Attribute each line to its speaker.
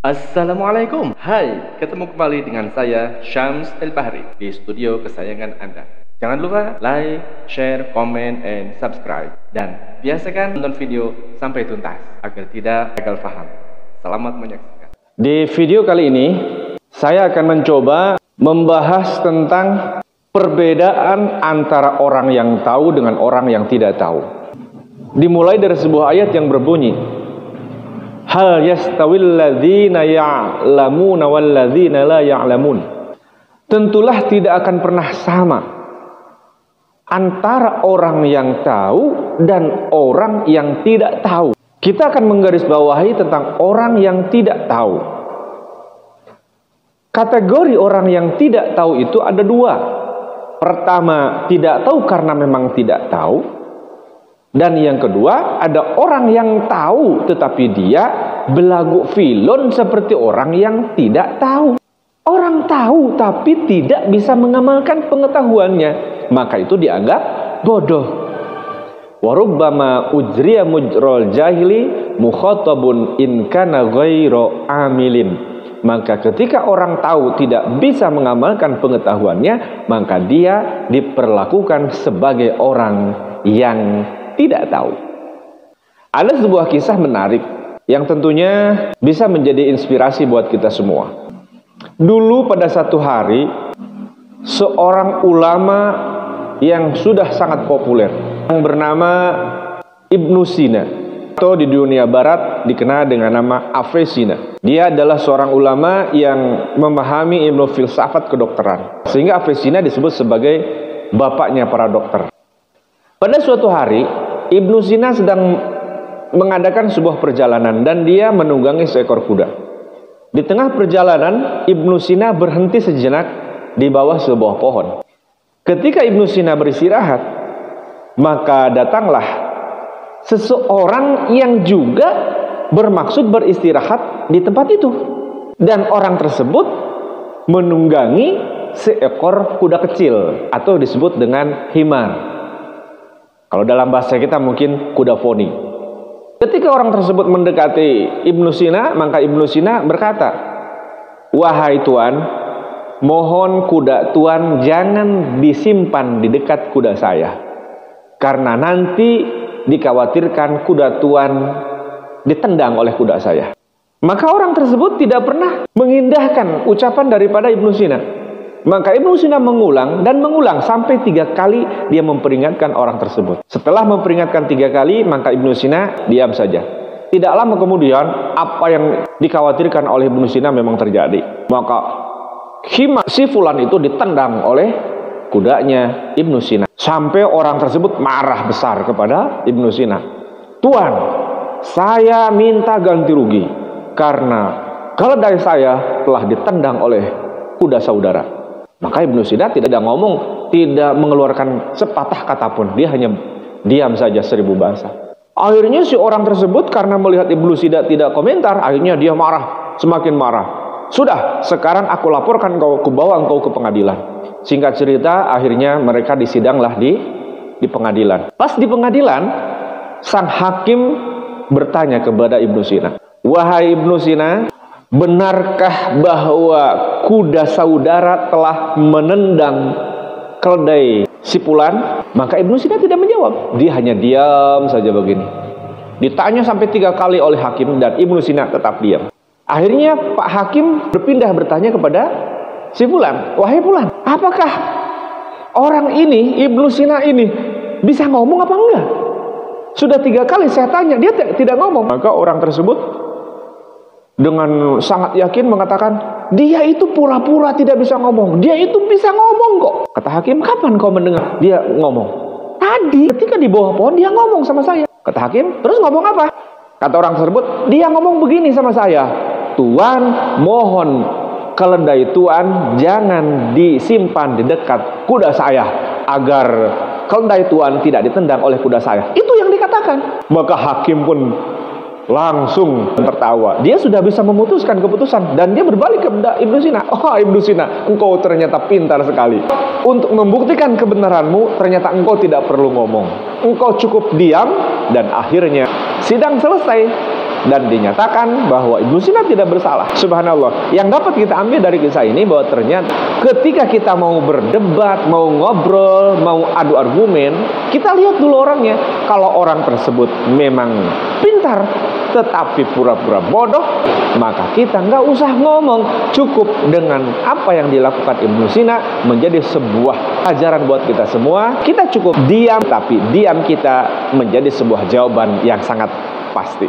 Speaker 1: Assalamualaikum. Hai, ketemu kembali dengan saya Syams El-Bahri di studio kesayangan Anda. Jangan lupa like, share, comment, and subscribe. Dan biasakan nonton video sampai tuntas agar tidak gagal paham. Selamat menyaksikan. Di video kali ini saya akan mencoba membahas tentang perbedaan antara orang yang tahu dengan orang yang tidak tahu. Dimulai dari sebuah ayat yang berbunyi, hal yastawil ladzina ya'lamuna wal ladzina la ya'lamun. Tentulah tidak akan pernah sama antara orang yang tahu dan orang yang tidak tahu. Kita akan menggarisbawahi tentang orang yang tidak tahu. Kategori orang yang tidak tahu itu ada dua. Pertama, tidak tahu karena memang tidak tahu. Dan yang kedua, ada orang yang tahu tetapi dia belagu filon seperti orang yang tidak tahu. Orang tahu tapi tidak bisa mengamalkan pengetahuannya, maka itu dianggap bodoh. Warubbama ujriya mujrol jahili mukhatabun in kana ghairu amilin. Maka ketika orang tahu tidak bisa mengamalkan pengetahuannya, maka dia diperlakukan sebagai orang yang tidak tahu. Ada sebuah kisah menarik yang tentunya bisa menjadi inspirasi buat kita semua. Dulu pada satu hari, seorang ulama yang sudah sangat populer yang bernama Ibnu Sina, atau di dunia barat dikenal dengan nama Avicenna. Dia adalah seorang ulama yang memahami ilmu filsafat kedokteran, sehingga Avicenna disebut sebagai bapaknya para dokter. Pada suatu hari, Ibnu Sina sedang mengadakan sebuah perjalanan dan dia menunggangi seekor kuda. Di tengah perjalanan, Ibnu Sina berhenti sejenak di bawah sebuah pohon. Ketika Ibnu Sina beristirahat, maka datanglah seseorang yang juga bermaksud beristirahat di tempat itu. Dan orang tersebut menunggangi seekor kuda kecil atau disebut dengan himar. Kalau dalam bahasa kita mungkin kuda poni. Ketika orang tersebut mendekati Ibnu Sina, maka Ibnu Sina berkata, wahai tuan, mohon kuda tuan jangan disimpan di dekat kuda saya, karena nanti dikhawatirkan kuda tuan ditendang oleh kuda saya. Maka orang tersebut tidak pernah mengindahkan ucapan daripada Ibnu Sina. Maka Ibnu Sina mengulang dan mengulang sampai 3 kali dia memperingatkan orang tersebut. Setelah memperingatkan 3 kali, maka Ibnu Sina diam saja. Tidak lama kemudian, apa yang dikhawatirkan oleh Ibnu Sina memang terjadi. Maka si fulan itu ditendang oleh kudanya Ibnu Sina. Sampai orang tersebut marah besar kepada Ibnu Sina. Tuan, saya minta ganti rugi karena keledai saya telah ditendang oleh kuda saudara. Maka Ibnu Sina tidak ngomong, tidak mengeluarkan sepatah kata pun. Dia hanya diam saja 1000 bahasa. Akhirnya si orang tersebut karena melihat Ibnu Sina tidak komentar, akhirnya dia marah, semakin marah. Sudah, sekarang aku laporkan kau, aku bawa engkau ke pengadilan. Singkat cerita, akhirnya mereka disidanglah di pengadilan. Pas di pengadilan, sang hakim bertanya kepada Ibnu Sina, wahai Ibnu Sina, benarkah bahwa kuda saudara telah menendang keledai si fulan? Maka Ibnu Sina tidak menjawab. Dia hanya diam saja begini. Ditanya sampai 3 kali oleh hakim dan Ibnu Sina tetap diam. Akhirnya Pak Hakim berpindah bertanya kepada si fulan, wahai fulan, apakah orang ini, Ibnu Sina ini, bisa ngomong apa enggak? Sudah 3 kali saya tanya, dia tidak ngomong. Maka orang tersebut dengan sangat yakin mengatakan, dia itu pura-pura tidak bisa ngomong. Dia itu bisa ngomong kok. Kata hakim, kapan kau mendengar dia ngomong? Tadi ketika di bawah pohon dia ngomong sama saya. Kata hakim, terus ngomong apa? Kata orang tersebut, dia ngomong begini sama saya. Tuan, mohon keledai tuan jangan disimpan di dekat kuda saya, agar keledai tuan tidak ditendang oleh kuda saya. Itu yang dikatakan. Maka hakim pun langsung tertawa. Dia sudah bisa memutuskan keputusan dan dia berbalik kepada Ibnu Sina. Oh Ibnu Sina, engkau ternyata pintar sekali. Untuk membuktikan kebenaranmu, ternyata engkau tidak perlu ngomong. Engkau cukup diam dan akhirnya sidang selesai. dan dinyatakan bahwa Ibnu Sina tidak bersalah. Subhanallah. Yang dapat kita ambil dari kisah ini bahwa ternyata ketika kita mau berdebat, mau ngobrol, mau adu argumen, kita lihat dulu orangnya. Kalau orang tersebut memang pintar tetapi pura-pura bodoh, maka kita nggak usah ngomong. Cukup dengan apa yang dilakukan Ibnu Sina menjadi sebuah ajaran buat kita semua. Kita cukup diam, tapi diam kita menjadi sebuah jawaban yang sangat pasti.